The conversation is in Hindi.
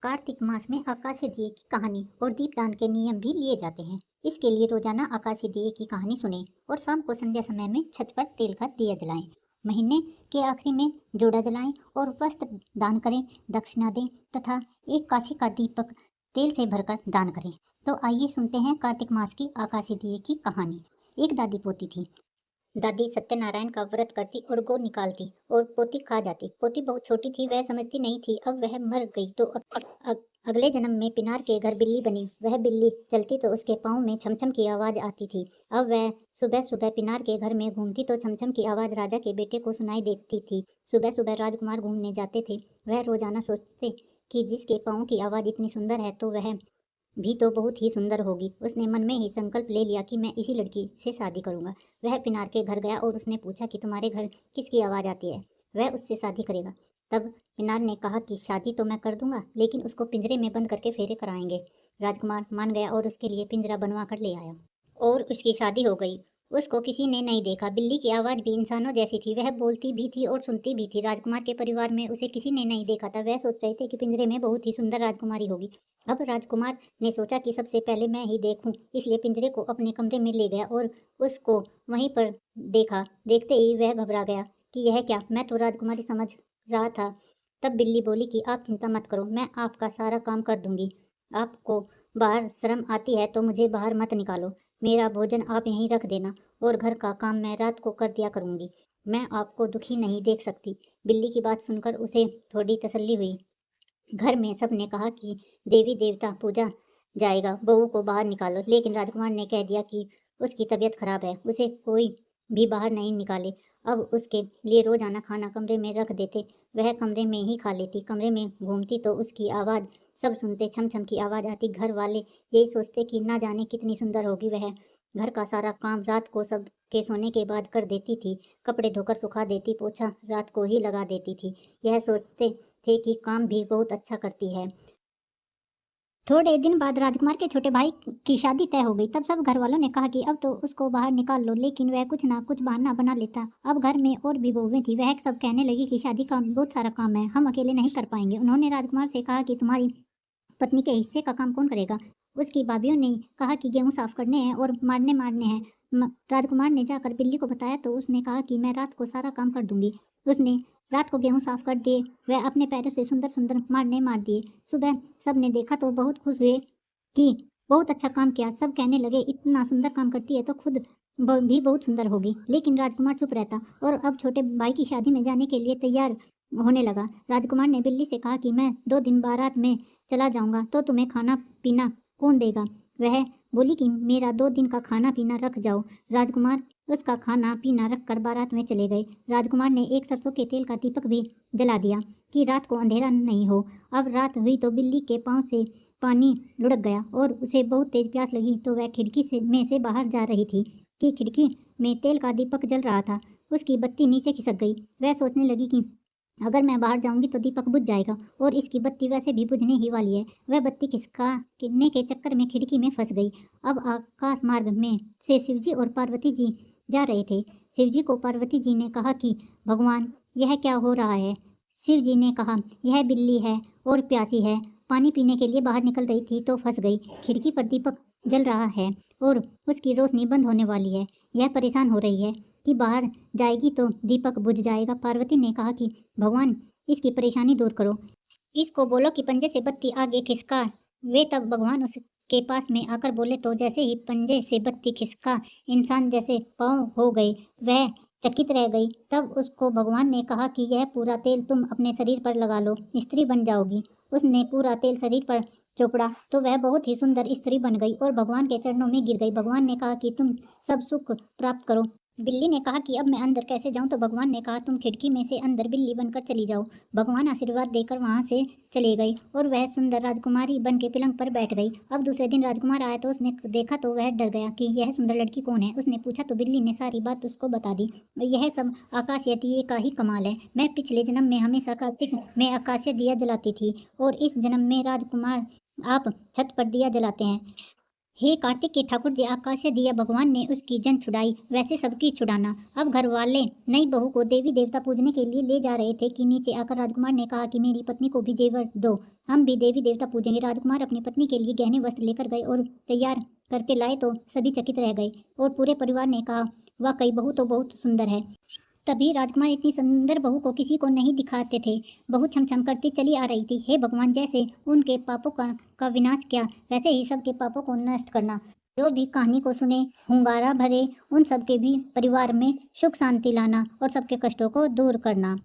कार्तिक मास में आकाशीय दिए की कहानी और दीपदान के नियम भी लिए जाते हैं। इसके लिए रोजाना आकाशीय दिए की कहानी सुने और शाम को संध्या समय में छत पर तेल का दिया जलाएं। महीने के आखिरी में जोड़ा जलाएं और वस्त्र दान करें, दक्षिणा दें तथा एक काशी का दीपक तेल से भरकर दान करें। तो आइए सुनते हैं कार्तिक मास की आकाशीय दिए की कहानी। एक दादी पोती थी। दादी सत्यनारायण का व्रत करती और गौ निकालती और पोती खा जाती। पोती बहुत छोटी थी, वह समझती नहीं थी। अब वह मर गई तो अगले जन्म में पिनार के घर बिल्ली बनी। वह बिल्ली चलती तो उसके पाँव में छमछम की आवाज आती थी। अब वह सुबह सुबह पिनार के घर में घूमती तो छमछम की आवाज राजा के बेटे को सुनाई देती थी। सुबह सुबह राजकुमार घूमने जाते थे। वह रोजाना सोचते कि जिसके पाँव की आवाज इतनी सुंदर है तो वह भी तो बहुत ही सुंदर होगी। उसने मन में ही संकल्प ले लिया कि मैं इसी लड़की से शादी करूंगा। वह पिनार के घर गया और उसने पूछा कि तुम्हारे घर किसकी आवाज़ आती है, वह उससे शादी करेगा। तब पिनार ने कहा कि शादी तो मैं कर दूंगा, लेकिन उसको पिंजरे में बंद करके फेरे कराएंगे। राजकुमार मान गया और उसके लिए पिंजरा बनवा कर ले आया और उसकी शादी हो गई। उसको किसी ने नहीं देखा। बिल्ली की आवाज़ भी इंसानों जैसी थी, वह बोलती भी थी और सुनती भी थी। राजकुमार के परिवार में उसे किसी ने नहीं देखा था। वह सोच रहे थे कि पिंजरे में बहुत ही सुंदर राजकुमारी होगी। अब राजकुमार ने सोचा कि सबसे पहले मैं ही देखूं, इसलिए पिंजरे को अपने कमरे में ले गया और उसको वहीं पर देखा। देखते ही वह घबरा गया कि यह क्या, मैं तो राजकुमारी समझ रहा था। तब बिल्ली बोली कि आप चिंता मत करो, मैं आपका सारा काम कर दूंगी। आपको बाहर शर्म आती है तो मुझे बाहर मत निकालो। मेरा भोजन आप यहीं रख देना और घर का काम मैं रात को कर दिया करूंगी। मैं आपको दुखी नहीं देख सकती। बिल्ली की बात सुनकर उसे थोड़ी तसल्ली हुई। घर में सब ने कहा कि देवी देवता पूजा जाएगा, बहू को बाहर निकालो। लेकिन राजकुमार ने कह दिया कि उसकी तबीयत खराब है, उसे कोई भी बाहर नहीं निकाले। अब उसके लिए रोजाना खाना कमरे में रख देते, वह कमरे में ही खा लेती। कमरे में घूमती तो उसकी आवाज़ सब सुनते, छम छम की आवाज़ आती। घर वाले यही सोचते कि ना जाने कितनी सुंदर होगी वह। घर का सारा काम रात को सब के सोने के बाद कर देती थी। कपड़े धोकर सुखा देती, पोछा रात को ही लगा देती थी। यह सोचते थे कि काम भी बहुत अच्छा करती है। थोड़े दिन बाद राजकुमार के छोटे भाई की शादी तय हो गई। तब सब घर वालों ने कहा कि अब तो उसको बाहर निकाल लो, लेकिन वह कुछ ना कुछ बहाना बना लेता। अब घर में और भी बहुएं थी, वह सब कहने लगी कि शादी का बहुत सारा काम है, हम अकेले नहीं कर पाएंगे। उन्होंने राजकुमार से कहा कि तुम्हारी पत्नी के हिस्से का काम कौन करेगा। उसकी भाभीियों ने कहा कि गेहूं साफ करने हैं और मारने हैं। राजकुमार ने जाकर बिल्ली को बताया तो उसने कहा कि मैं रात को सारा काम कर दूंगी। उसने रात को गेहूं साफ कर दिए। वह अपने पैरों से सुंदर सुंदर मारने मार दिए। सुबह सब ने देखा तो बहुत खुश हुए कि बहुत अच्छा काम किया। सब कहने लगे इतना सुंदर काम करती है तो खुद भी बहुत सुंदर होगी। लेकिन राजकुमार चुप रहता और अब छोटे भाई की शादी में जाने के लिए तैयार होने लगा। राजकुमार ने बिल्ली से कहा कि मैं 2 दिन बारात में चला जाऊंगा तो तुम्हें खाना पीना कौन देगा। वह बोली कि मेरा 2 दिन का खाना पीना रख जाओ। राजकुमार उसका खाना पीना रख कर बारात में चले गए। राजकुमार ने एक सरसों के तेल का दीपक भी जला दिया कि रात को अंधेरा नहीं हो। अब रात हुई तो बिल्ली के पाँव से पानी लुढ़क गया और उसे बहुत तेज प्यास लगी तो वह खिड़की में से बाहर जा रही थी कि खिड़की में तेल का दीपक जल रहा था। उसकी बत्ती नीचे खिसक गई। वह सोचने लगी कि अगर मैं बाहर जाऊंगी तो दीपक बुझ जाएगा और इसकी बत्ती वैसे भी बुझने ही वाली है। वह बत्ती खिसकाने के चक्कर में खिड़की में फंस गई। अब आकाश मार्ग में से शिवजी और पार्वती जी जा रहे थे। शिवजी को पार्वती जी ने कहा कि भगवान यह क्या हो रहा है। शिव जी ने कहा यह बिल्ली है और प्यासी है, पानी पीने के लिए बाहर निकल रही थी तो फंस गई। खिड़की पर दीपक जल रहा है और उसकी रोशनी बंद होने वाली है। यह परेशान हो रही है कि बाहर जाएगी तो दीपक बुझ जाएगा। पार्वती ने कहा कि भगवान इसकी परेशानी दूर करो, इसको बोलो कि पंजे से बत्ती आगे खिसका। वे तब भगवान उसके पास में आकर बोले तो जैसे ही पंजे से बत्ती खिसका, इंसान जैसे पाँव हो गए। वह चकित रह गई। तब उसको भगवान ने कहा कि यह पूरा तेल तुम अपने शरीर पर लगा लो, स्त्री बन जाओगी। उसने पूरा तेल शरीर पर चोपड़ा तो वह बहुत ही सुंदर स्त्री बन गई और भगवान के चरणों में गिर गई। भगवान ने कहा कि तुम सब सुख प्राप्त करो। बिल्ली ने कहा कि अब मैं अंदर कैसे जाऊं तो भगवान ने कहा तुम खिड़की में से अंदर बिल्ली बनकर चली जाओ। भगवान आशीर्वाद देकर वहां से चले गए और वह सुंदर राजकुमारी बन के पलंग पर बैठ गई। अब दूसरे दिन राजकुमार आया तो उसने देखा तो वह डर गया कि यह सुंदर लड़की कौन है। उसने पूछा तो बिल्ली ने सारी बात उसको बता दी। यह सब आकाशीय दिए का ही कमाल है। मैं पिछले जन्म में हमेशा कार्तिक में आकाशीय दिया जलाती थी और इस जन्म में राजकुमार आप छत पर दिया जलाते हैं। हे कार्तिक के ठाकुर जी, आकाश दिया भगवान ने उसकी जन छुड़ाई, वैसे सबकी छुड़ाना। अब घर वाले नई बहू को देवी देवता पूजने के लिए ले जा रहे थे कि नीचे आकर राजकुमार ने कहा कि मेरी पत्नी को भी जेवर दो, हम भी देवी देवता पूजेंगे। राजकुमार अपनी पत्नी के लिए गहने वस्त्र लेकर गए और तैयार करके लाए तो सभी चकित रह गए और पूरे परिवार ने कहा, वाकई बहू तो बहुत सुंदर है। तभी राजकुमार इतनी सुंदर बहू को किसी को नहीं दिखाते थे। बहू छमछम करती चली आ रही थी। हे भगवान, जैसे उनके पापों का विनाश किया, वैसे ही सबके पापों को नष्ट करना। जो भी कहानी को सुने, हुंगारा भरे, उन सबके भी परिवार में सुख शांति लाना और सबके कष्टों को दूर करना।